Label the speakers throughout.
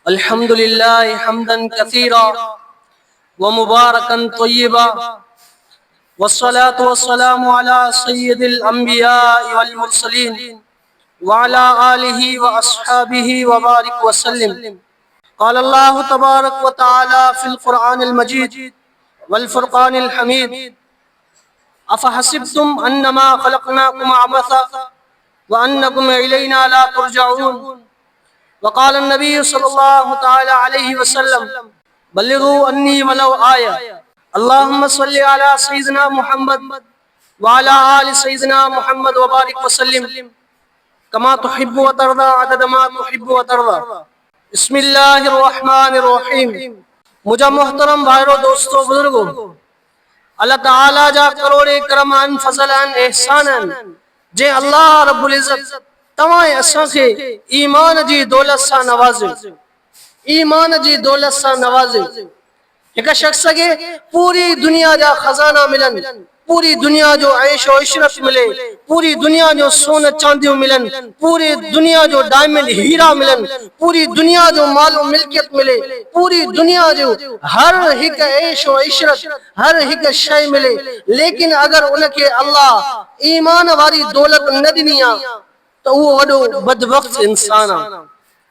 Speaker 1: अल्हम्दुलिल्लाह हम्दन कसीरा व मुबारकन तय्यबा वस्सलातु वस्सलामु अला सय्यदिल अंबिया वल मुरसलीन व अला आलिहि व अस्हाबिहि व बारिक वसल्लिम। क़ाल अल्लाहु तबारक व तआला फ़िल क़ुरआनिल मजीद वल फ़ुरक़ानिल हमीद अफ़हसिबतुम अन्नमा ख़लक़नाकुम अबसा व अन्नकुम इलैना ला तुरजऊन। वक़ाल नबी सल्लल्लाहु तआला अलैहि वसल्लम बल्लिगू अन्नी वलौ आया। अल्लाहुम्मा सल्लि अला सय्यिदिना मुहम्मद व अला आलि सय्यिदिना मुहम्मद व बारिक वसल्लिम कमा तुहिब्बु व तर्दा अदद मा तुहिब्बु व तर्दा। बिस्मिल्लाहिर रहमानिर रहीम। मुझा मोहतरम भाइयों, दोस्तों, बुजुर्गों, अल्लाह ताला जा करोड़े करमान फज़लन एहसानन जे अल्लाह रब्बुल इज़्ज़त तमाम असां खे ईमान जी दौलत सां नवाज़ियो, ईमान जी दौलत सां नवाज़ियो। एक शख्स के पूरी दुनिया जा खजाना मिलन, पूरी दुनिया जो ऐशो इशरत मिले, पूरी दुनिया जो सोन चांदियों मिलन, पूरी दुनिया जो डायमंड हीरा मिलन, पूरी दुनिया जो मालो मिल्कियत मिले, पूरी दुनिया जो हर एक ऐशो इशरत हर एक शय मिले, लेकिन अगर उनके अल्लाह ईमान वारी दौलत न दिनी आ तो वो वडो बदबख्त इंसान आ,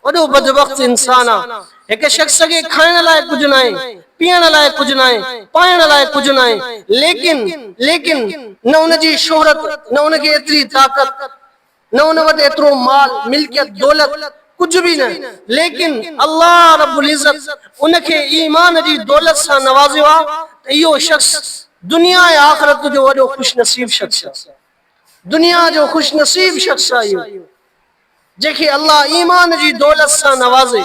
Speaker 1: वडो बदबख्त इंसान आ। एक शख्स के खाने लायक कुछ ना है, पीने लायक कुछ ना है, पाइण लायक कुछ ना है, लेकिन न उनकी शोहरत, न उनकी एतरी ताकत, न उन वटि एतिरो माल मिल्कियत दौलत कुछ भी न, लेकिन अल्लाह रब्बुल इज़्ज़त उनके ईमान जी दौलत सां नवाज़ियो आ त इहो शख्स दुनिया ऐं आख़िरत जो वॾो खुशनसीब शख्स आहे, दुनिया जो खुशनसीब शख्स आहे इहो जेके अल्लाह ईमान जी दौलत सां नवाज़े।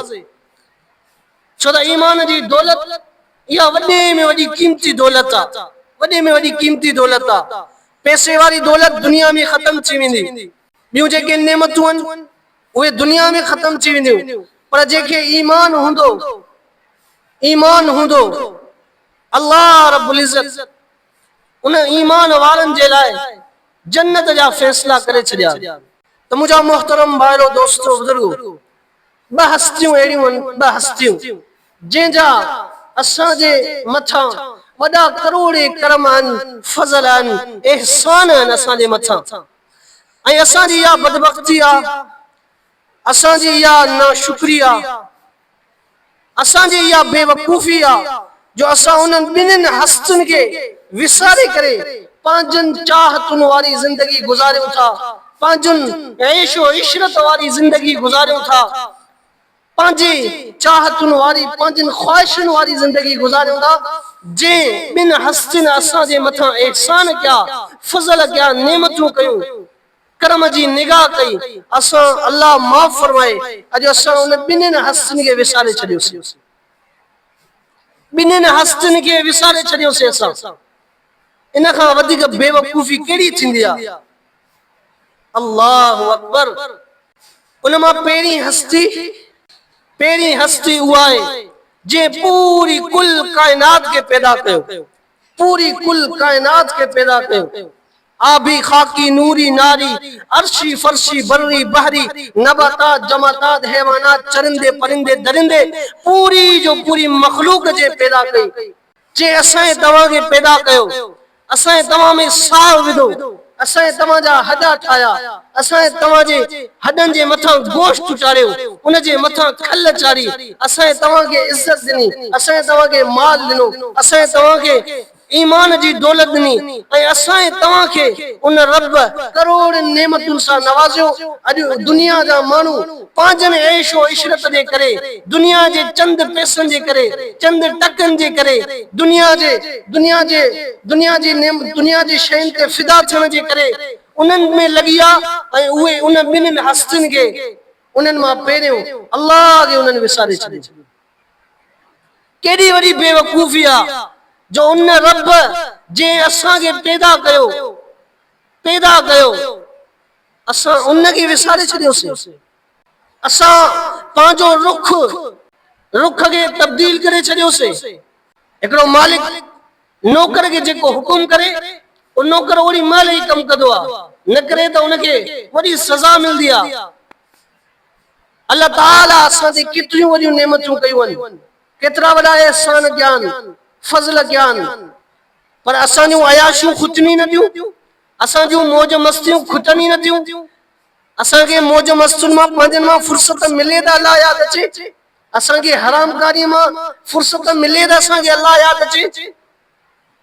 Speaker 1: छो त ईमान जी दौलत इहा वॾे में वॾी कीमती दौलत आहे, वॾे में वॾी कीमती दौलत आहे। पैसे वारी दौलत दुनिया में ख़त्म थी वेंदी, ॿियूं जेके नेमतूं आहिनि उहे दुनिया में ख़त्म थी वेंदियूं, पर जेके ईमान हूंदो, ईमान हूंदो, अल्लाह रब्बुल इज़्ज़त उन ईमान वारनि जे लाइ जन्नत जा फैसला करे छॾिया। त मुंहिंजा मोहतरम भाइरो, दोस्तों, बुजुर्गो, ॿ हस्तियूं अहिड़ियूं आहिनि, ॿ हस्तियूं जंहिंजा असांजे मथां वॾा करोड़े करम आहिनि, फज़ल आहिनि, एहसान आहिनि असांजे मथां, ऐं असांजी इहा बदबख्ती आहे, असांजी इहा नाशुक्री आहे, असांजी इहा बेवकूफ़ी आहे जो असां उन्हनि ॿिन्हिनि हस्तियुनि खे विसारे करे पंहिंजनि चाहतुनि वारी ज़िंदगी गुज़ारियूं था, पंहिंजनि ऐशो इशरत वारी ज़िंदगी गुज़ारियूं था, पंहिंजी चाहतुनि वारी, पंहिंजनि ख़्वाहिशुनि वारी ज़िंदगी गुज़ारियूं था। जंहिं ॿिनि हस्तियुनि असांजे मथां एहसान कया, फज़ल कया, नेमतूं कयूं, करम जी निगाह कई, असां अल्लाह माफ़ फरमाए अॼु असां उन ॿिन्हिनि हस्तियुनि खे विसारे छॾियोसीं, ॿिन्हिनि हस्तियुनि खे विसारे छॾियोसीं असां। इन खां वधीक बेवकूफ़ी कहिड़ी थींदी आहे? अल्लाहु अकबर। उन मां पहिरीं हस्ती उहा आहे जे पूरी कुल कायनात के पैदा कयो, पूरी कुल कायनात के पैदा कयो। आबी, खाकी, नूरी, नारी, अर्शी, फर्शी, बर्री, बहरी, नबातात, जमातात, हैवानात, चरिंदे, परिंदे, दरिंदे, पूरी जो पूरी मखलूक जे पैदा कई। जे असां तव्हां खे पैदा कयो, असां तव्हां में साह विधो, असां तव्हां जा हॾा ठाहिया, असां तव्हां जे हॾनि जे मथां गोश्त चाढ़ियो, उन जे मथां खल चाढ़ी, असां तव्हां खे इज़त ॾिनी, असां तव्हां खे माल ॾिनो, असां तव्हां खे ईमान जी दौलत ॾिनी, ऐं असां तव्हां खे उन रब करोड़ नेमतुनि सां नवाज़ियो। अॼु दुनिया जा माण्हू पंहिंजनि ऐशो इशरत जे करे, दुनिया जे चंद पैसनि जे करे, चंद टकनि जे करे, दुनिया जी शयुनि ते फिदा थियण जे करे उन्हनि में लॻी आहे, ऐं उहे उन ॿिन्हिनि हस्तियुनि खे उन्हनि मां पहिरियों अल्लाह खे उन्हनि विसारे छॾियो। केॾी वॾी बेवकूफ़ी आहे जो उन रब जंहिं असांखे पैदा कयो असां उनखे विसारे छॾियोसीं। असां पंहिंजो रुख खे तब्दील करे छॾियोसीं। हिकिड़ो मालिक नौकर खे जेको हुकुम करे, उन नौकर ओड़ी महिल ई कमु कंदो आहे, न करे त उनखे वॾी सज़ा मिलंदी आहे। अल्लाह ताला असां ते केतिरियूं वॾियूं नेमतूं कयूं आहिनि, केतिरा वॾा एहसान ज्ञान फज़ल ज्ञान, पर असां जूं अयाशियूं खुटनी न थियूं, असां जूं मौज मस्तियूं खुटनी न थियूं। असां के मौज मस्तुनि मां पंहिंजनि मां फुर्सत मिले त अल्लाह याद अचे, असां के हरामकारी मां फुर्सत मिले त असां के अल्लाह याद अचे,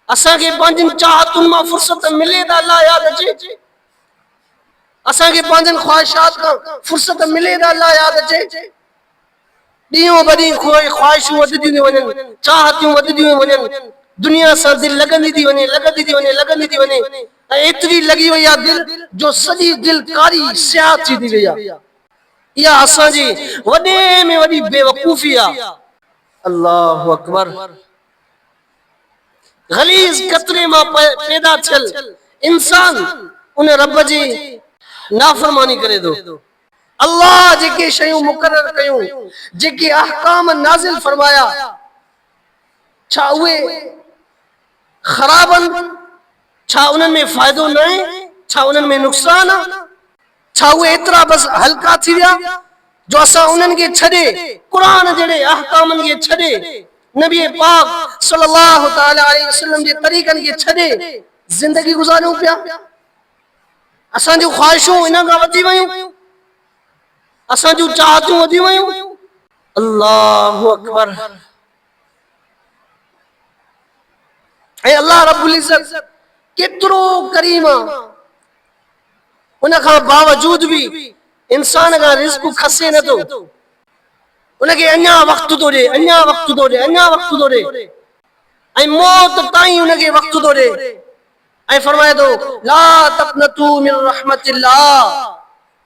Speaker 1: असां के पंहिंजनि चाहतुनि मां फुर्सत मिले त अल्लाह याद अचे, असां के पंहिंजनि ख्वाहिशात खां फुर्सत मिले त अल्लाह याद अचे। ॾींहों ॿ ॾींहं ख्वाहिशूं वधंदियूं वञनि, चाहतियूं वधंदियूं वञनि, दुनिया सां दिलि लॻंदी थी वञे, लॻंदी थी वञे, लॻंदी थी वञे, ऐं एतिरी लॻी वई आहे दिलि जो सॼी दिलि कारी स्याह थी वई आहे। इहा असांजी वॾे में वॾी बेवकूफ़ी आहे। अल्लाहु अकबर। गलीज़ कतरे मां पैदा थियल इंसान उन रब जी नाफ़रमानी करे थो। अल्लाह जेके शयूं मुक़रर कयूं, जेके अहकाम नाज़िल फरमाया, छा उहे ख़राब आहिनि? छा उन्हनि में फ़ाइदो न आहे? छा उन्हनि में नुक़सान आहे? छा उहे एतिरा बस हल्का थी विया जो असां उन्हनि खे छॾे, क़ुरान जहिड़े अहकामनि खे छॾे, नबी पाक सल्लल्लाहु तआला अलैहि वसल्लम जे तरीक़नि खे छॾे ज़िंदगी गुज़ारियूं पिया? असां जूं ख़्वाहिशूं इन खां वधी वयूं, असां जूं चाहतूं वधी वयूं। अल्लाहु अकबर। ऐं अल्लाह रब्बुल इज़्ज़त केतिरो करीम आहे, उन खां बावजूद भी इंसान का रिज़्क़ खसे नथो, उनखे अञा वक़्तु थो ॾे, अञा वक़्तु थो ॾे, अञा वक़्तु थो ॾे, ऐं मौत ताईं उनखे वक़्तु थो ॾे। ऐं फरमाए थो ला तक़नतू मिन रहमतिल्लाह,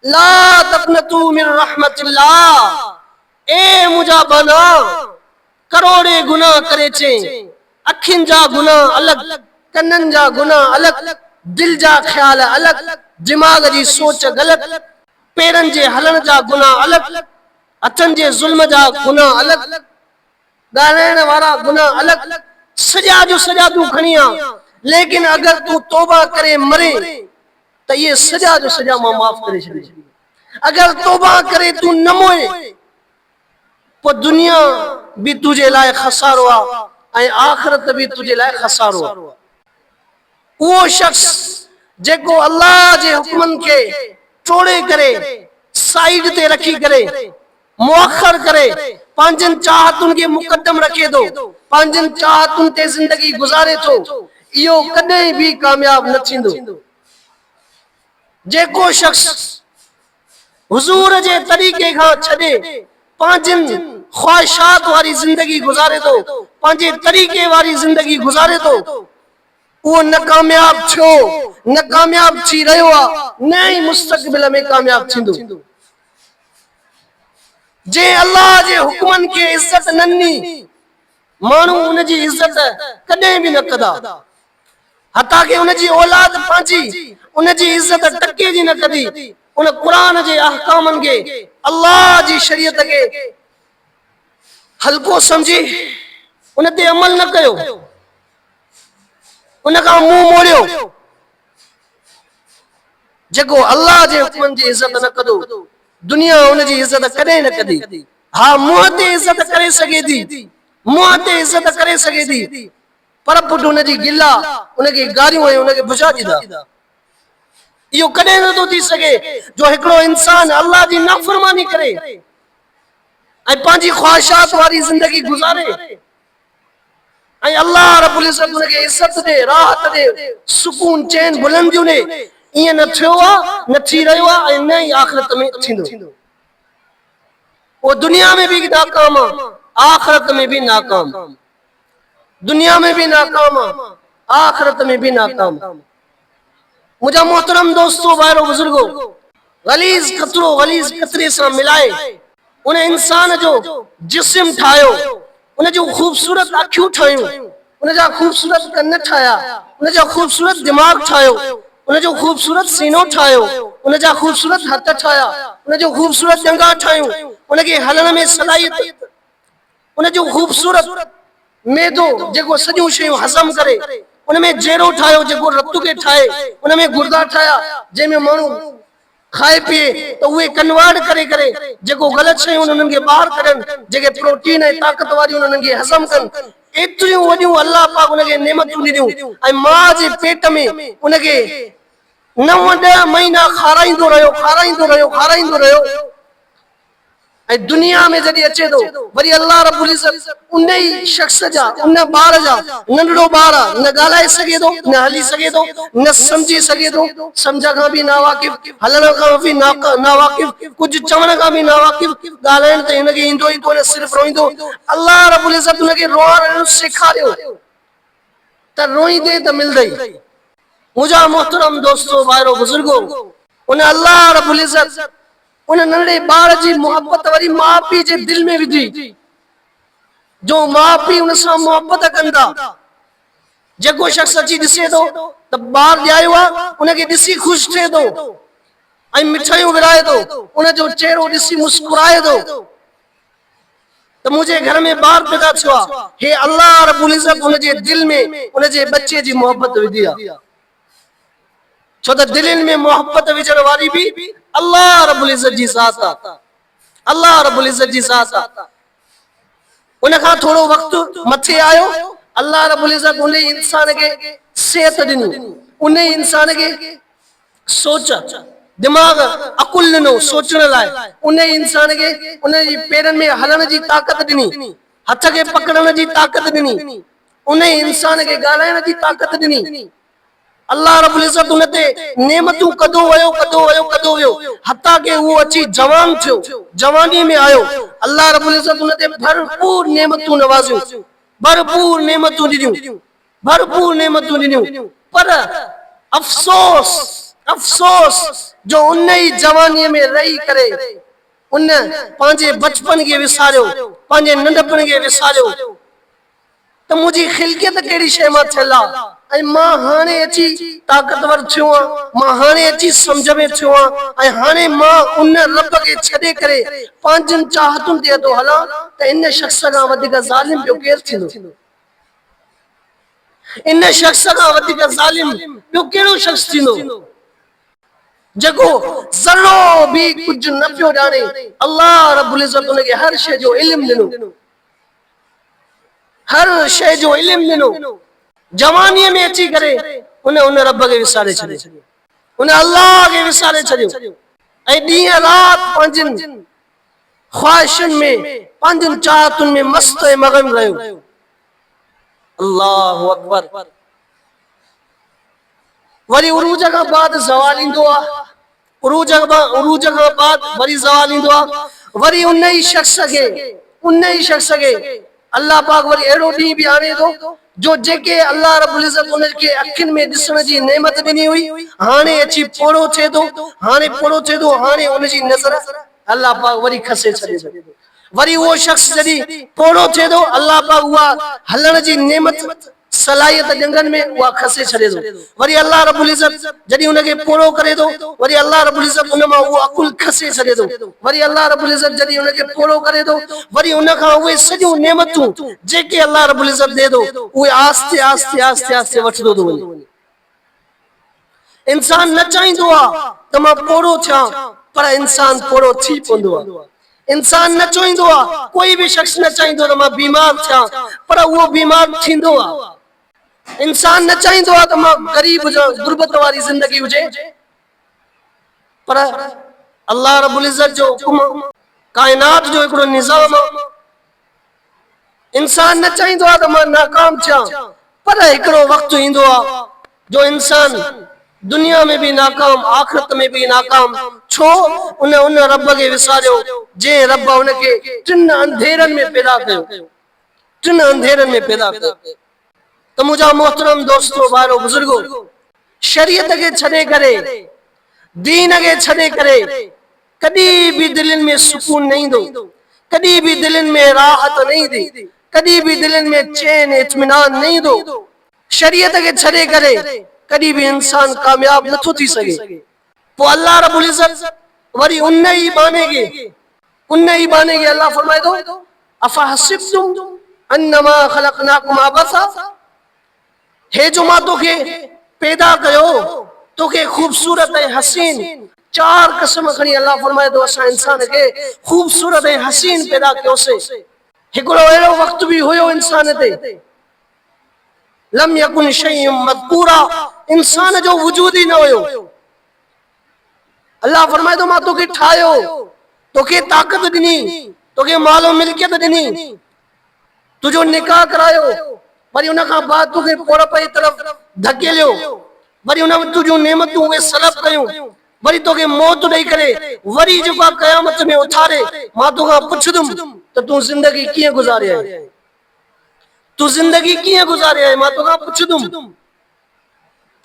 Speaker 1: ला तक़नतू मिन रहमतिल्लाह। ए मुंहिंजा बना, करोड़े गुनाह करे चे, अखियुनि जा गुनाह अलॻि, कननि जा गुनाह अलॻि, दिल जा ख्याल अलॻि, दिमाग़ जी सोच ग़लति, पेरनि जे हलण जा गुनाह अलॻि, हथनि जे ज़ुल्म जा गुनाह अलॻि, ॻाल्हाइण वारा गुनाह अलॻि, सॼा जो सॼा तूं खणी आ, लेकिन अगर तू तौबा करे मरे त ये सजा जो सजा मां माफ़ करे छॾी। अगर तौबा करे तू न मोए पो दुनिया भी तुझे लाइ खसारो आ ऐं आखिरत भी तुझे लाइ खसारो आ। वो शख्स जेको अल्लाह जे हुक्मन के टोड़े करे, साइड ते रखी करे, मुअखर करे, पंहिंजनि चाहतुनि खे मुक़दम रखे थो, पंहिंजनि चाहतुनि ते ज़िंदगी गुज़ारे थो, इहो कॾहिं भी कामयाब न थींदो। जेको शख्स हुजूर जे तरीक़े खां छॾे पंहिंजनि ख्वाहिशात वारी ज़िंदगी गुज़ारे थो, पंहिंजे तरीक़े वारी ज़िंदगी गुज़ारे थो, वो न कामयाब थियो, न कामयाब थी रहियो आहे, न ही मुस्तक़बिल में कामयाब थींदो। जे अल्लाह जे हुक्मन के इज्जत न ॾिनी, माण्हू उन जी इज्जत कॾहिं भी न कंदा, हता के उन जी औलाद पंहिंजी उन जी इज्जत टके जी न कंदी। उन कुरान जे अहकामन के, अल्लाह जी शरीयत के हल्को समझी उन ते अमल न कयो, उन का मुंह मोड़ियो। जेको अल्लाह जे हुक्मन जी इज्जत न कंदो, दुनिया उन जी इज्जत कॾहिं न कंदी। हाँ, मुंह ते इज्जत करे सघे थी, मुंह ते इज्जत करे सघे थी, पर पुट उन जी गिला, उन खे गारियूं ऐं उन खे बुझा ॾींदा। इहो कॾहिं नथो थी सघे जो हिकिड़ो इंसान अल्लाह जी नाफ़रमानी करे ऐं पंहिंजी ख्वाहिशात वारी ज़िंदगी गुज़ारे ऐं अल्लाह रब्बुल इज़्ज़त उन खे इज्जत दे, राहत दे, सुकून चैन बुलंदियूं दे। इएं न थियो आहे, न थी रहियो आहे ऐं न ई आख़िरत में थींदो। वो दुनिया में भी नाकाम आहे, आखिरत में भी नाकाम, दुनिया में भी नाकाम आहे, आखिरत में भी नाकाम। मुझा मोहतरम दोस्तों, भाइरो बुजुर्गो, गलीज़ कतरे सां मिलाए उन इंसान जो जिस्म ठाहियो, उन जो खूबसूरत अखियूं ठाहियूं, उन जा खूबसूरत कन ठाहिया, उन जा खूबसूरत दिमाग़ ठाहियो, उन जो खूबसूरत सीनो ठाहियो, उन जा खूबसूरत हथ ठाहिया, उन जो खूबसूरत जंगा ठाहियूं, उन के हलण में सलाहियत, उन जो खूबसूरत मेदो जेको सॼियूं शयूं हज़म करे, उन में जेरो ठाहियो जेको रतु खे ठाहे, उन में गुर्दा ठाहिया जंहिंमें माण्हू खाए पिए तो उहे कन्वर्ट करे करे जेको गलत शयूं उन्हनि खे ॿाहिरि कढनि, जेके प्रोटीन ऐं ताक़त वारियूं उन्हनि खे हज़म कनि। एतिरियूं वॾियूं अल्लाह पाक उनखे नेमतूं ॾिनियूं ऐं मां जे पेट में उनखे 9-10 महीना खाराईंदो रहियो, खाराईंदो रहियो, खाराईंदो रहियो। ऐं दुनिया में जॾहिं अचे थो वरी अल्लाह रब्बुल इज़्ज़त उन ई शख्स जा, उन ॿार जा, नंढड़ो ॿार न ॻाल्हाए सघे थो, न हली सघे थो, न सम्झी सघे थो, सम्झ खां बि नावाकिफ़, हलण खां बि नावाकिफ़, कुझु चवण खां बि नावाकिफ़, ॻाल्हाइण त हिनखे ईंदो ई कोन्हे, सिर्फ़ रोईंदो। अल्लाह रब्बुल इज़्ज़त उनखे रोअण सेखारियो त रोईंदे त मिलंदई। मुंहिंजा मोहतरम दोस्तो, भाइरो, बुजुर्गो, उन अल्लाह रब्बुल इज़्ज़त उन नंढे ॿार जी मोहब्बत वरी माउ पीउ जे दिल में विधी। जो माउ पीउ उन सां मोहब्बत कनि था, जेको शख्स अची ॾिसे थो त ॿार ॼायो आहे उनखे ॾिसी ख़ुशि थिए थो ऐं मिठाइयूं विराए थो, उनजो चेहरो ॾिसी मुस्कुराए थो त मुंहिंजे घर में ॿार पैदा थियो आहे। हे अल्लाह रब्बुल इज़्ज़त उनजे दिल में उनजे बच्चे जी मोहब्बत विधी आहे। छो त दिलनि में मोहब्बत विझण वारी बि अल्लाह रब्बुल इज़्ज़त जी ज़ात आहे। अल्लाह रब्बुल इज़्ज़त जी ज़ात आहे। उन खां थोरो वक़्तु मथे आयो, अल्लाह रब्बुल इज़्ज़त उन इंसान खे सेहत ॾिनी, उन इंसान खे सोच, दिमाग़, अकुल ॾिनो सोचण लाइ, उन इंसान खे उन जी पेरनि में हलण जी ताक़त ॾिनी, हथ खे पकड़ण जी ताक़त ॾिनी, उन इंसान खे ॻाल्हाइण जी ताक़त ॾिनी। अल्लाह रब्बुल इज़्ज़त उन ते नेमतूं कदो वयो, कदो वयो, कदो वयो, हता के वो अची जवान थियो, जवानी में आयो। अल्लाह रब्बुल इज़्ज़त उन ते भरपूर नेमतूं नवाज़ियूं, भरपूर नेमतूं ॾिनियूं, भरपूर नेमतूं ॾिनियूं। पर अफ़सोस, अफ़सोस जो उन ई जवानीअ में रही करे उन पंहिंजे बचपन खे विसारियो, पंहिंजे नंढपण खे विसारियो त मुंहिंजी ख़िलक़त कहिड़ी शइ मां थियल आहे ऐं मां हाणे अची ताक़तवर थियो आहियां, मां हाणे अची सम्झ में थियो आहियां ऐं हाणे मां उन रब खे छॾे करे पंहिंजनि चाहतुनि ते थो हलां त इन शख़्स खां वधीक ज़ालिम ॿियो केरु थींदो? इन शख़्स खां वधीक ज़ालिम ॿियो कहिड़ो शख़्स थींदो जेको ज़रो भी कुछ न पियो ॼाणे? अल्लाह रब्बुल इज़्ज़त उनखे हर शइ जो इल्म ॾिनो, हर शइ जो इल्म ॾिनो। जवानीअ में अची करे उन रब खे विसारे छॾियो, उन अल्लाह खे विसारे छॾियो ऐं ॾींहं राति पंहिंजनि ख़्वाहिशनि में, पंहिंजनि चाहतुनि में मस्त ऐं मगन रहियो। अल्लाहु अकबर। वरी उरूज खां बाद ज़वाल ईंदो आहे, उरूज खां बाद वरी ज़वाल ईंदो आहे। वरी उन ई शख़्स खे अल्लाह पाक वरी अहिड़ो ॾींहुं बि आणे थो जो जेके अल्लाह रब्बुल इज़्ज़त उनखे अखियुनि में ॾिसण जी नेमत ॾिनी हुई, हाणे अची पोड़ो थिए थो, हाणे पोड़ो थिए थो, हाणे उनजी नज़र अल्लाह पाक वरी खसे छॾे थो। वरी उहो शख़्स जॾहिं पोड़ो थिए थो, अल्लाह पाक उहा हलण जी नेमत, सलाहियत जंगन में उहा खसे छॾे थो। वरी अल्लाह रब्बुल इज़्ज़त जॾहिं उनखे पूरो करे थो, वरी अल्लाह रब्बुल इज़्ज़त उन मां उहो अकुल खसे छॾे थो। वरी अल्लाह रब्बुल इज़्ज़त जॾहिं उनखे पूरो करे थो, वरी उन खां उहे सॼियूं नेमतूं जेके अल्लाह रब्बुल इज़्ज़त दे थो उहे आस्ते आस्ते आस्ते आस्ते वठंदो थो वञे। इंसान न चाहींदो आहे त मां पूरो थियां, पर इंसान पूरो थी पवंदो आहे। इंसान न चाहींदो आहे, कोई भी शख़्स न चाहींदो त मां बीमार थियां, पर उहो बीमार थींदो आहे। इंसान न चाहींदो आहे त मां गरीब हुजां, गुरबत वारी ज़िंदगी हुजे, पर अल्लाह रब्बुल इज़्ज़त जो हुकुम, कायनात जो हिकिड़ो निज़ाम आहे। इंसान न चाहींदो आहे त मां नाकाम थियां, पर हिकिड़ो वक़्तु ईंदो आहे जो इंसान दुनिया में भी नाकाम, आखिरत में भी नाकाम। छो? उन रब के विसारियो जे रब उनके टिन अंधेरन में पैदा कयो, टिन अंधेरन में पैदा कयो। तो मुझा मोहतरम दोस्तों, भाइरो, बुजुर्गो, शरीयत के छड़े करे, दीन के छड़े करे कदी भी दिलन में सुकून नहीं दो, कदी भी दिलन में राहत नहीं दी, कदी भी दिलन में चैन इत्मीनान नहीं दो। शरीयत के छड़े करे कदी भी इंसान कामयाब न थी सके। तो अल्लाह रब्बुल इज़्ज़त वरी उन ही बाने के अल्लाह फरमाए दो, अफहसिब्तुम अन्नमा खलकनाकुम अबसा, हे जो मां तोखे पैदा कयो, तोखे खूबसूरत ऐं हसीन चार कसम खणी अल्लाह फरमाए तो असां इंसान के खूबसूरत ऐं हसीन पैदा कयोसीं। हिकिड़ो अहिड़ो वक़्तु बि हुयो इंसान ते लम यकुन शैउम मज़कूरा, इंसान जो वजूद ही न हुयो। अल्लाह फरमाए तो मां तोखे ठाहियो, तोखे ताक़त ॾिनी, तोखे मालो मिल्कियत ॾिनी, तुझो निकाह करायो, वरी उन खां बाद तोखे पूरब जी तरफ़ धकेलियो, वरी उन तुझियूं नेमतूं उहे सलब कयूं, वरी तोखे मौत ॾेई करे वरी जेका क़यामत में उथारे मां तोखां पुछंदुमि त तूं ज़िंदगी कीअं गुज़ारे आहे, तूं ज़िंदगी कीअं गुज़ारे आहे, मां तोखां पुछंदुमि।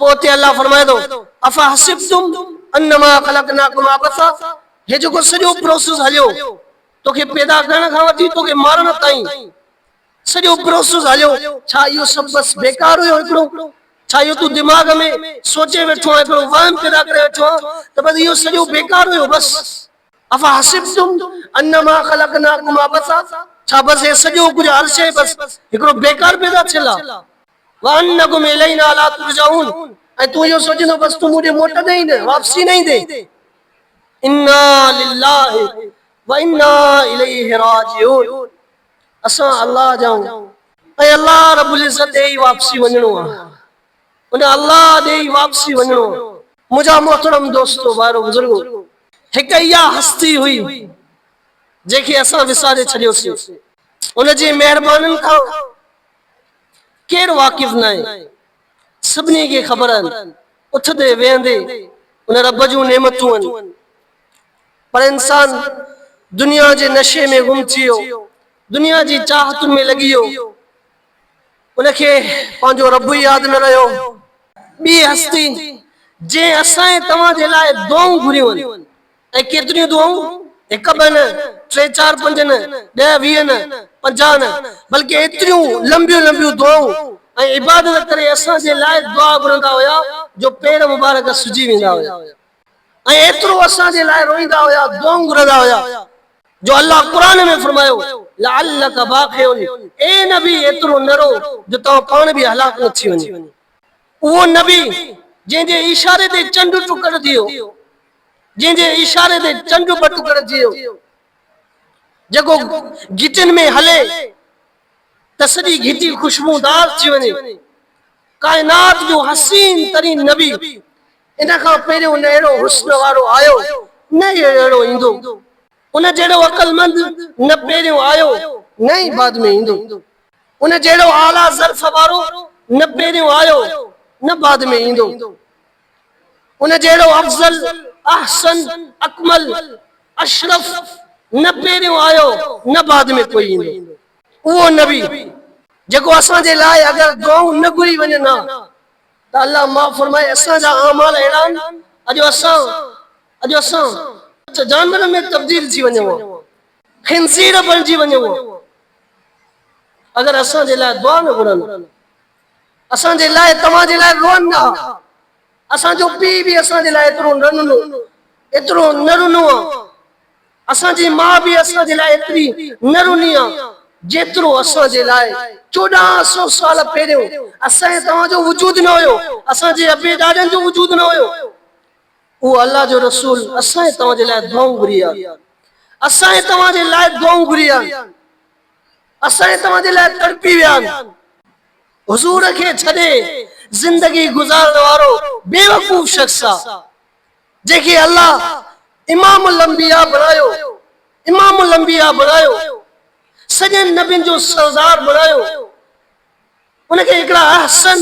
Speaker 1: पोइ ते अल्लाह फरमाए थो अफा हसिबतुम अन्नमा खलकनाकुम अबसा, हे जेको सॼो प्रोसेस हलियो तोखे पैदा करण खां वठी तोखे मारण ताईं सॼो प्रोसेस हलियो, छा इहो सभु बस बेकार हुयो हिकिड़ो? छा इहो तूं दिमाग़ में सोचे वेठो आहे, हिकिड़ो वहम पैदा करे वेठो आहे त बस इहो सॼो बेकार हुयो? बस अफा हसिबतुम अन्नमा खलकनाकुम अबसा, छा बस हे सॼो कुझु हर शइ बस हिकिड़ो बेकार पैदा थियल आहे? वअन्नकुम इलैना ला तुरजाऊन, ऐं तूं इहो सोचींदो बस तूं मुझे मोटंदे ई न, वापसी नहीं दे। इन्ना लिल्लाहि व इन्ना इलैहि राजिऊन, असां अल्लाह जाऊं ऐं अल्लाह रब्बुल इज्जत ॾे ई वापसी वञणो आहे, उन अल्लाह ॾे ई वापसी वञणो आहे। मुंहिंजा मोहतरम दोस्तो भाइरो बुज़ुर्गो, हिकु इहा हस्ती हुई जंहिंखे असां विसारे छॾियोसीं। उनजी महिरबानी खां केरु वाक़िफ़ न आहे, सभिनी खे ख़बर आहिनि, उथंदे वेहंदे उन रब जूं नेमतूं आहिनि, पर इंसान दुनिया जे नशे में गुम थी वियो, दुनिया जी चाहतुनि में लॻी वियो, उनखे पंहिंजो रब ई यादि न रहियो। ॿी हस्ती जंहिं असां तव्हां लाइ दुआऊं घुरियूं आहिनि, ऐं केतिरियूं दुआऊं, हिकु ॿ न, 3 4 5 न, 10 20 न, 50 न, बल्कि एतिरियूं लंबियूं लंबियूं दुआऊं ऐं इबादत करे असांजे लाइ दुआ घुरंदा हुया जो पेर मुबारक सुजी वेंदा हुया, ऐं एतिरो असांजे लाइ रोईंदा हुया, दुआऊं घुरंदा हुया जो अल्लाह कुरान में फरमायो लअल्लक बाखिउन, ए नबी एतिरो न रो जो तव्हां पाण बि हलाक न थी वञे। उहो नबी जंहिंजे इशारे ते चंड टुकड़ थी वियो, जंहिंजे इशारे ते चंड टुकड़ थी वियो, जेको गिटिन में हले त सॼी गिटी खुशबूदार थी वञे, काइनात जो हसीन तरीन नबी, इन खां पहिरियों न अहिड़ो हुस्न वारो आयो, न अहिड़ो ईंदो, उन जहिड़ो अक़लमंद न पहिरियों आयो न ई बाद में ईंदो, उन जहिड़ो आला ज़र्फ़ वारो न पहिरियों आयो न बाद में ईंदो, उन जहिड़ो अफ़ज़ल अहसन अकमल अशरफ न पहिरियों आयो न बाद में कोई ईंदो। उहो नबी जेको असांजे लाइ अगरि दुआऊं न घुरी वञनि हा त अल्लाह माफ़ फरमाए असांजा अमाल अहिड़ा आहिनि, अॼु असां जानवर में तब्दील थी वञूं, खिंज़ीर बणिजी वञूं, अगरि असांजे लाइ दुआ न घुरनि, असांजे लाइ तव्हांजे लाइ रोअनि न, असांजो पीउ बि असांजे लाइ एतिरो न रुनो आहे, असांजी माउ बि असांजे लाइ एतिरी न रुनी आहे जेतिरो असांजे लाइ 1400 साल पहिरियों असांजे तव्हांजो वजूद न हुयो, असांजे अबे ॾाॾनि जो वजूद न हुयो। उहो अल्लाह जो रसूल असांजे तव्हांजे लाइ दुआऊं घुरी आहे, असांजे तव्हांजे लाइ दुआऊं घुरी आहे, असांजे तव्हांजे लाइ तड़पी विया आहिनि। हुज़ूर खे छॾे ज़िंदगी गुज़ारण वारो बेवकूफ़ शख़्स आहे जंहिंखे अल्लाह इमामुल अंबिया बणायो, सॼनि नबियुनि जो सरदार बणायो, उनखे हिकिड़ा अहसन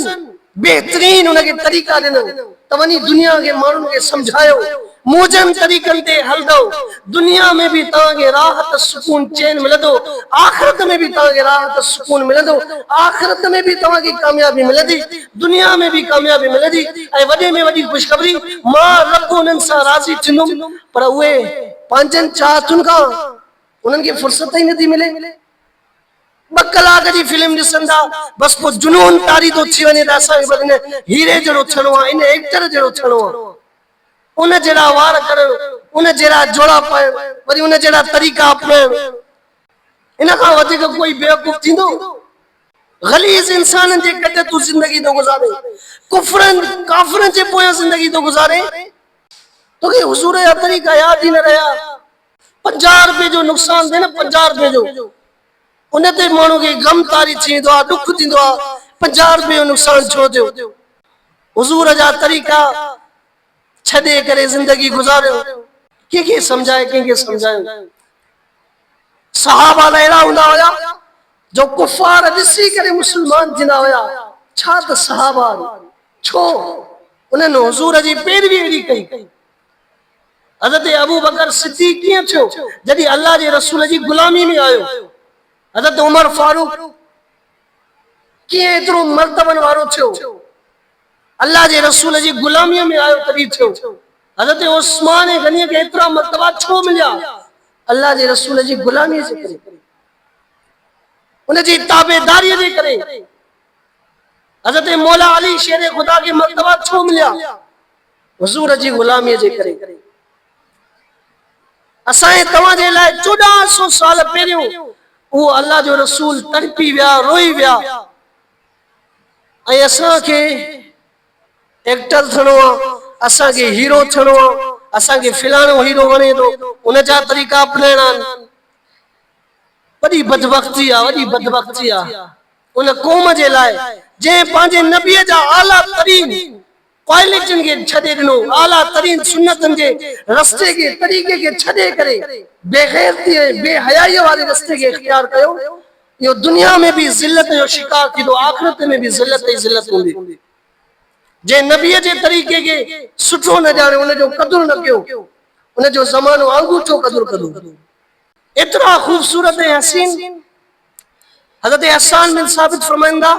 Speaker 1: बेहतरीन उनखे तरीक़ा ॾिननि त वञी दुनिया के माण्हुनि खे समझायो, मोजन तरीक़नि ते हलंदो, दुनिया में भी तव्हांखे राहत सुकून चैन मिलंदो, आख़िरत में भी तव्हांखे राहत सुकून मिलंदो, आख़िरत में भी तव्हांखे कामयाबी मिलंदी, दुनिया में भी कामयाबी मिलंदी। ऐं वॾे में वॾी ख़ुशख़बरी, मां रब उन्हनि सां राज़ी थींदुमि, पर उहे पंहिंजनि चाहतुनि खां उन्हनि खे फुर्सत ई नथी मिले। 2 कलाक जी फिल्म ॾिसंदा बस पोइ जुनून तारी थो थी वञे त असांखे बस इन हीरे जहिड़ो थियणो आहे, इन एक्टर जहिड़ो थियणो आहे, उन जहिड़ा वार करणु, उन जहिड़ा जोड़ा पाइणु, वरी उन जहिड़ा तरीक़ा अपनाइणु, इन खां वधीक कोई बेवकूफ़ थींदो? ग़लीज़ इंसाननि जे कटे तूं ज़िंदगी थो गुज़ारे, कुफरनि काफ़िरनि जे पोयां ज़िंदगी थो गुज़ारे। तो कि हुजूर जा तरीक़ा याद ही न रहा। 50 रुपए जो नुक़सान थे न, 50 रुपए जो उन ते माण्हू खे गम तारी थींदो आहे, दुख थींदो आहे। 50 रुपए जो नुक़सान छो थियो? हुजूर जा तरीक़ा छॾे करे ज़िंदगी गुज़ारियो। कंहिंखे सम्झाए, कंहिंखे सम्झायो। सहाबा अहिड़ा हूंदा हुया जो कुफार ॾिसी करे मुस्लमान थींदा हुया। छा त सहाबा, छो उन्हनि हुजूर जी पैरवी अहिड़ी कई। हज़रत अबू बकर सिद्दीक़ कीअं थियो? जॾहिं अल्लाह जे रसूल जी गुलामी में आयो। हज़रत उमर फारूक कीअं एतिरो मर्तबन वारो थियो? अल्लाह जे रसूल जी गुलामीअ में आयो तॾहिं थियो। हज़रत उस्मान गनी खे एतिरा मर्तबा छो मिलिया? अल्लाह जे रसूल जी गुलामी जे करे, उन जी ताबेदारी जे करे। हज़रत मौला अली शेर खुदा के मर्तबा छो मिलिया? हुजूर जी गुलामी जे करे। असां तव्हां जे लाइ 1400 साल पहिरियों वो अल्लाह जो रसूल तड़पी विया, रोई विया। ऐं असां खे एक्टर थियणो आहे, असां खे हीरो थियणो आहे, असां खे फिलाणो हीरो वणे थो, उन जा तरीक़ा अपनाइणा आहिनि। वॾी बदबख्ती आहे, वॾी बदबख्ती आहे उन क़ौम जे लाइ जंहिं पंहिंजे नबीअ जा आला तरीन क्वालिटियुनि खे छॾे ॾिनो, आला तरीन सुन्नतनि जे रस्ते खे, तरीक़े खे छॾे करे बेग़ैरती ऐं बेहयाईअ वारे रस्ते खे इख्तियार कयो। इहो दुनिया में भी ज़िल्लत जो शिकार थींदो, आख़िरत में भी ज़िल्लत ई ज़िल्लत हूंदी। जंहिं नबीअ जे तरीक़े खे सुठो न ॼाणे, उन जो क़दुरु न कयो, उन जो ज़मानो आंगूठो क़दुरु कयो। इतना खूबसूरत है हसीन। हज़रत हसन बिन साबित फरमाइंदा,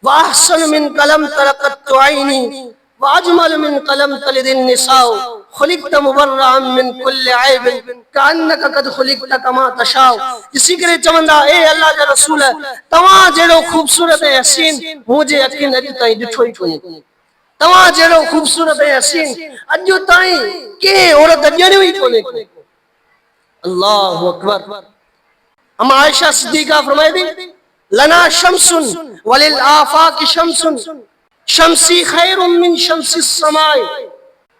Speaker 1: वाहसन मिन कलम तरकत आईनी वाजमल मिन कलम तलिदिन निसाओ खुलिकत मुबर्रअन मिन कुल्लि ऐबिन कान्नक कद खुलिकत कमा तशाओ। इसी करे चवंदा, ए अल्लाह जा रसूल, तव्हां जहिड़ो खूबसूरत ऐं हसीन मुंहिंजे अखियुनि अॼु ताईं ॾिठो ई कोन्हे। तव्हां जहिड़ो खूबसूरत ऐं हसीन अॼु ताईं कंहिं औरत ॼणियो ई कोन्हे। अल्लाहु अकबर। अम्मा आयशा सिद्दीका फरमाए थी, लना शम्सुन वलिल आफाक शम्सुन शम्सी खैरुम मिन शम्सी समाए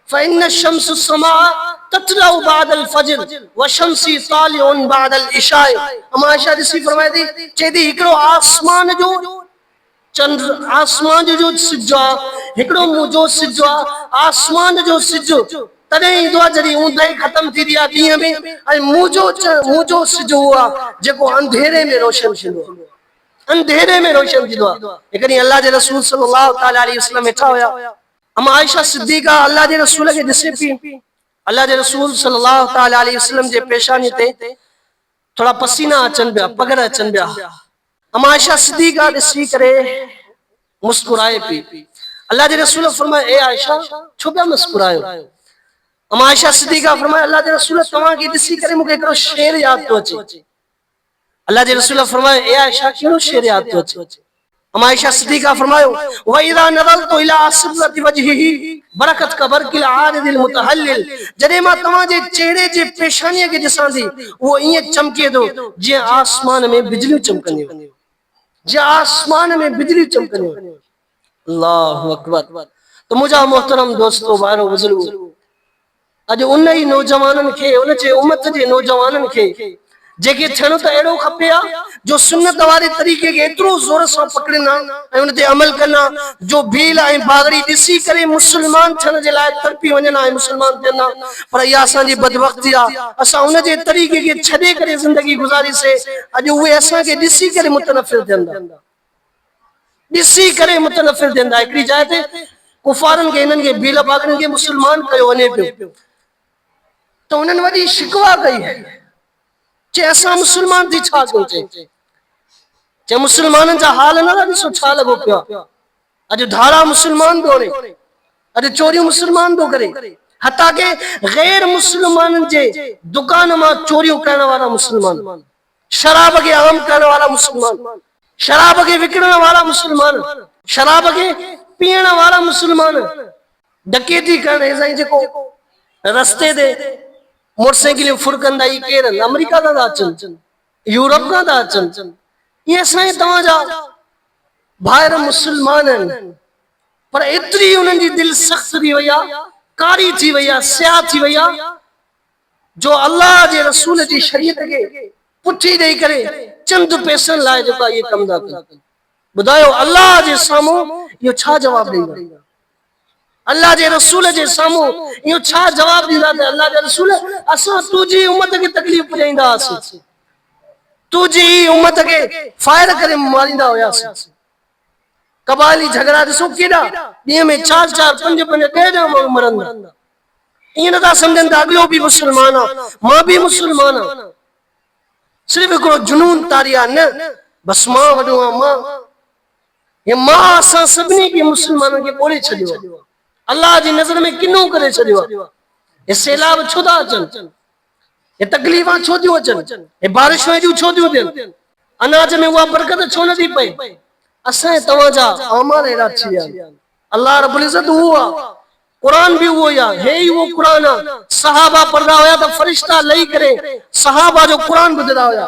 Speaker 1: फइन्न शम्सु समा ततलउ बादल फजर व शम्सी तालिउन बादल इशाए। अम्मा आयशा ॾिसी फरमाए थी, चए थी हिकिड़ो आसमान जो चंद्र, आसमान जो सिज आहे, हिकिड़ो मुंहिंजो सिज आहे, आसमान जो सिज तॾहिं ईंदो आहे जॾहिं ऊंदहि ख़तम थींदी आहे ॾींहं में, ऐं मुंहिंजो सिज उहो आहे जेको अंधेरे में रोशन थींदो आहे, अंधेरे में रोशन थींदो आहे। हिकु ॾींहुं अल्लाह जे रसूल सल्लल्लाहु अलैहि वसल्लम वेठा हुया। अम्मा आयशा सिद्दीका अल्लाह जे रसूल खे ॾिसे पई। अल्लाह जे रसूल सल्लल्लाहु अलैहि वसल्लम जे पेशानी ते थोड़ा पसीना अचनि पिया, पगड़ अचनि पिया। अम्मा आयशा सिद्दीका ॾिसी करे मुस्कुराए पई। अल्लाह जे रसूल फरमाया, ए आयशा छो पिया मुस्कुरायो? अम्मा आयशा सिद्दीका फरमाया, अल्लाह जे रसूल तव्हां खे ॾिसी करे मूंखे हिकिड़ो शेर यादि थो अचे। अल्लाह जे रसूल फरमाया, ए आयशा कहिड़ो शेर यादि थो अचे? अम्मा आयशा सिद्दीका फरमायो, व इज़ा नज़रतु इला सिबरति वजहिही बरकत का बरकिल आरिदिल मुतहल्लिल। जॾहिं मां तव्हां जे चेहरे जे पेशानीअ खे ॾिसां थी, उहो ईअं चमके थो जीअं आसमान में बिजलियूं चमकंदियूं, जीअं आसमान में बिजलियूं चमकंदियूं। अल्लाहु अकबर। तो मुंहिंजा मोहतरम दोस्तो, भाइरो बुजुर्गो, अॼु उन ई नौजवाननि खे, उन जे उम्मत जे नौजवाननि खे जेके थियणो त अहिड़ो खपे आ जो सुन्नत वारे तरीक़े खे एतिरो ज़ोर सां पकड़ना ऐं उन ते अमल करना, जो भील ऐं बागड़ी ॾिसी करे मुस्लमान थियण जे लाइ तड़पी वञनि ऐं मुस्लमान थियनि। पर इहा असांजी बदबख्ती आहे, असां उन जे तरीक़े खे छॾे करे ज़िंदगी गुज़ारीसीं। अॼु उहे असांखे ॾिसी करे मुतनफ़िर थियनि था, ॾिसी करे मुतनफ़िर थियनि था। हिकिड़ी जाइ ते कुफारनि खे, हिननि खे भील बागड़ियुनि खे मुस्लमान कयो वञे पियो, तो उन्हनि वॾी शिकवा कई, चे असां मुस्लमान थी छा कयूं? चे मुस्लमाननि जा हाल न ॾिसो छा लॻो पियो आहे। अॼु धारा मुस्लमान थो हणे, अॼु चोरियूं मुस्लमान थो करे, हता के गैर मुस्लमाननि जे दुकान मां चोरियूं करण वारा मुस्लमान, शराब खे आम करण वारा मुस्लमान, शराब खे विकिणण वारा मुस्लमान, शराब खे पीअण वारा मुस्लमान, डकैती करण साईं जेको रस्ते ते मोटरसाइकिल फुरकंदा ई केरनि, अमेरिका खां था अचनि, यूरोप खां था अचनि। इहे असांजे तव्हांजा भाइर मुस्लमान आहिनि, पर एतिरी उन्हनि जी दिलि सख़्त थी वई आहे, कारी थी वई आहे, स्याह थी वई आहे, जो अल्लाह जे रसूल जी शरीयत के पुठी ॾेई करे चंद पैसनि लाइ जेका इहे कम था कनि। ॿुधायो अल्लाह जे साम्हूं इहो छा जवाब ॾींदा? अल्लाह जे रसूल जे साम्हूं इहो छा जवाब ॾींदा त अल्लाह जे रसूल असां तुंहिंजी उम्मत खे तकलीफ़ पहुचाईंदा हुआसीं, तुंहिंजी उम्मत खे फायर करे मारींदा हुआसीं। कबाइली झगड़ा ॾिसो केॾा, ॾींहं में 4-4, 5-5, 10 माण्हू मरंदा। ईअं नथा सम्झनि त अॻिलो बि मुस्लमान आहे, मां बि मुस्लमान आहियां। सिर्फ़ हिकिड़ो जुनून तारी आहे, न बस मां वॾो आहियां, मां असां सभिनी खे मुस्लमाननि खे ॿोड़े छॾियो आहे, अल्लाह जी नज़र में किनो करे छॾियो आहे। हे सैलाब छो था अचनि, हे तकलीफ़ां छो थियूं अचनि, हे बारिशूं एॾियूं छो थियूं थियनि, अनाज में उहा बरकत छो नथी पए? असां तव्हांजा अमाल अहिड़ा थी विया आहिनि। अल्लाह रब्बुल इज़्ज़त उहो आहे, कुरान भी वो या है ही वो कुरान आहे। सहाबा पढ़दा हुया त फरिश्ता लही करे सहाबा जो कुरान ॿुधंदा हुया।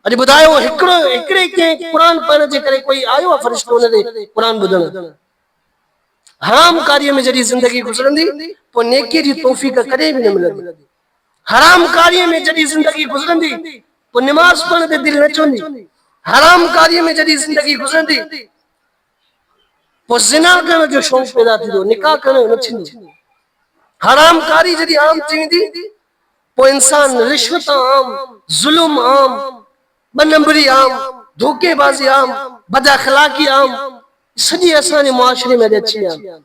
Speaker 1: अॼु ॿुधायो हिकिड़े कंहिं कुरान पढ़ण जे करे कोई आयो आहे फरिश्तो उन ते कुरान ॿुधण? हराम कार्य में जॾहिं ज़िंदगी गुज़रंदी पोइ नेकी जी तौफ़ीक़ कॾहिं बि न मिलंदी। हराम कार्य में जॾहिं ज़िंदगी गुज़रंदी पोइ नमाज़ पढ़ण ते दिलि न चवंदी। हराम कार्य में जॾहिं ज़िंदगी गुज़रंदी पोइ ज़िना करण जो शौक़ पैदा थींदो, निकाह करण न थींदो। हराम कारी जॾहिं आम थी वेंदी पोइ इंसान रिश्वत आम, ज़ुल्म आम, ॿ नंबरी आम, धोखेबाज़ी आम, बद अखलाक़ी आम, सॼी असांजे मुआशरे में अची विया।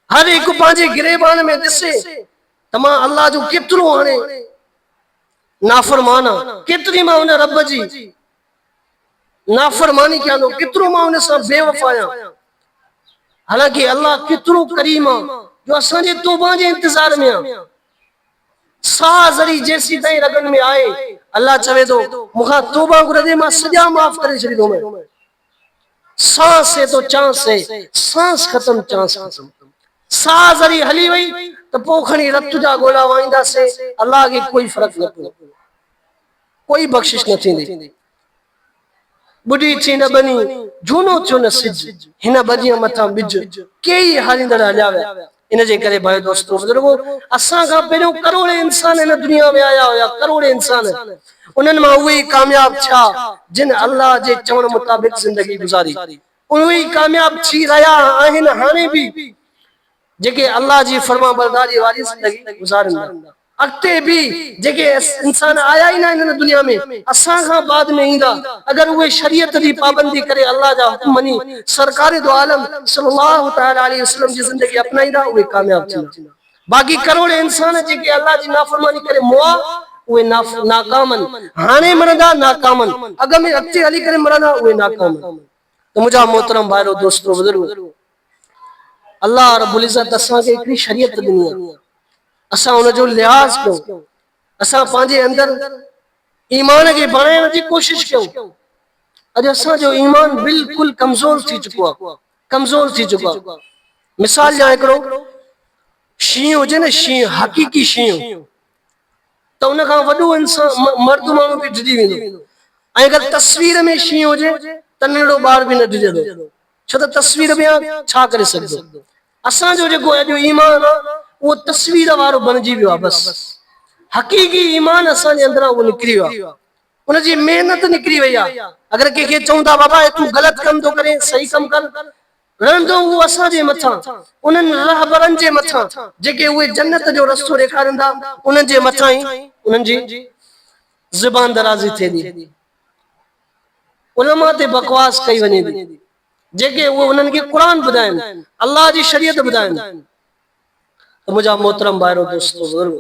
Speaker 1: हर हिकु पंहिंजे गिरेबान में ॾिसे त मां अल्लाह जो केतिरो हाणे नाफ़रमान आहियां, केतिरी मां हुन रब जी नाफ़रमानी कयां थो, केतिरो मां हुन सां बेवफ़ा आहियां। हालांकि अल्लाह केतिरो करीम आहे जो असांजे तौबा जे इंतज़ार में आहे। साह ज़री जेसी ताईं रगन में आए अल्लाह चवे थो मूंखां तौबा घुरजे, मां सॼा माफ़ करे छॾींदोमांइ। सांस है तो चांस है, सांस खत्म चांस खत्म। साह ज़री हली वई त पोइ खणी रत जा गोला वाईंदासीं, अल्लाह खे कोई फ़र्क़ु न पवंदो, कोई बख़्शिश न थींदी। बुढ़ी थी न बनी, झूनो थियो न सिज, हिन बदीअ मथां बिज, कई हारींदड़ हलिया विया। इन जे करे भाई दोस्तों बुजुर्गो, असां खां पहिरियों करोड़े इंसान इन दुनिया में आया हुया, करोड़े इंसान। उन्हनि मां उहे कामयाब थिया जिन अल्लाह जे चवण मुताबिक़ ज़िंदगी गुज़ारी। उहे कामयाब थी रहिया आहिनि हाणे बि जेके अल्लाह जी फर्मा बरदारी वारी ज़िंदगी गुज़ारनि। अॻिते भी जेके इंसान आया ही ना इन दुनिया में, असां खां बाद में ईंदा, अगर उहे शरीयत जी पाबंदी करे अल्लाह जा हुक्म मनी सरकार दो आलम सल्लल्लाहु तआला अलैहि वसल्लम जी जिंदगी अपनाईंदा, उहे कामयाब थींदा। बाकी करोड़े इंसान जेके अल्लाह जी नाफरमानी करे मुआ, उहे नाकामन, हाणे मरंदा नाकामन, अग में अॻिते हली करे मरंदा उहे नाकामन। तो मुंहिंजा मोहतरम भाइरो दोस्तों बुजुर्गो, अल्लाह रब्बुल इज़्ज़त असांखे हिकिड़ी शरीयत ॾिनी आहे, असां उन जो लिहाज़ कयूं, असां पंहिंजे अंदरि ईमान खे बढ़ाइण जी कोशिश कयूं। अॼु असांजो ईमान बिल्कुलु कमज़ोर थी चुको आहे, कमज़ोर थी चुको आहे। मिसाल ॾियां, हिकिड़ो शींहुं हुजे न, शींहुं हक़ीक़ी शींहुं, त उन खां वॾो इंसान मर्द माण्हू बि डिॼी वेंदो। ऐं अगरि तस्वीर में शींहुं हुजे त नंढड़ो ॿार बि न डिॼंदो, छो त तस्वीर में छा करे सघंदो। असांजो जेको अॼु ईमान आहे उहो तस्वीर वारो बणिजी वियो आहे। बसि हक़ीक़ी ईमान असांजे अंदरां उहो निकिरी वियो आहे, उनजी महिनत निकिरी वई आहे। अगरि कंहिंखे चऊं था बाबा तूं ग़लति कमु थो करे, सही कमु कर, रहंदो उहो असांजे मथां, उन्हनि रहबरनि जे मथां जेके उहे जन्नत जो रस्तो ॾेखारनि था, उन्हनि जे मथां ई उन्हनि जी ज़ुबान दराज़ी थिए थी, उलमा ते बकवास कई वञे थी, जेके उहे उन्हनि खे क़ुरान ॿुधाइनि, अल्लाह जी शरीयत ॿुधाइनि। त मुंहिंजा मोहतरम भाइरो दोस्तों बुजुर्गो,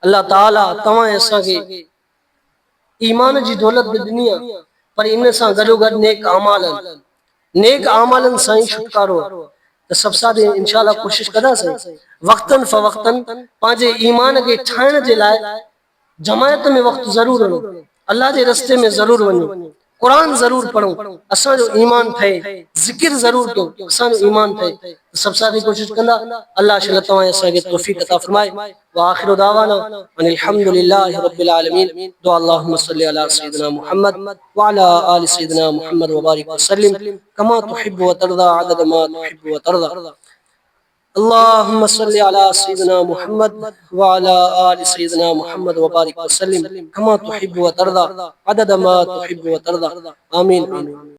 Speaker 1: अल्लाह ताला तव्हां असांखे ईमान जी दौलत बि ॾिनी आहे, पर इन सां गॾोगॾु नेक आमालनि सां ई छुटकारो आहे। त सभु साथ इंशाअल्लाह कोशिश कंदासीं वक़्तन फ़वक़्तन पंहिंजे ईमान खे ठाहिण जे लाइ जमायत में वक़्तु ज़रूर वञो, अल्लाह जे रस्ते में ज़रूर वञो, कुरान ज़रूर पढ़ो, असांजो ईमान ठहे, ज़िक्र ज़रूर कयो, असांजो ईमान ठहे। सभु साथी कोशिश कंदा, अल्लाह शल तव्हां असांखे तौफ़ीक़ अता फ़रमाए। व आख़िरु दावाना अनिल हम्दुलिल्लाहि रब्बिल आलमीन। दुआ अल्लाहुम्मा सल्लि अला सय्यिदिना मुहम्मद व अला आलि सय्यिदिना मुहम्मद व बारिक व सल्लिम कमा तुहिब्बु व तर्दा अदद मा तुहिब्बु व तर्दा। अल्लाहुम्मा सल्लि अला सय्यिदिना मुहम्मद व अला आलि सय्यिदिना मुहम्मद व बारिक व सल्लिम कमा तुहिब्बु व तर्दा अदद मा तुहिब्बु व तर्दा आमीन आमीन।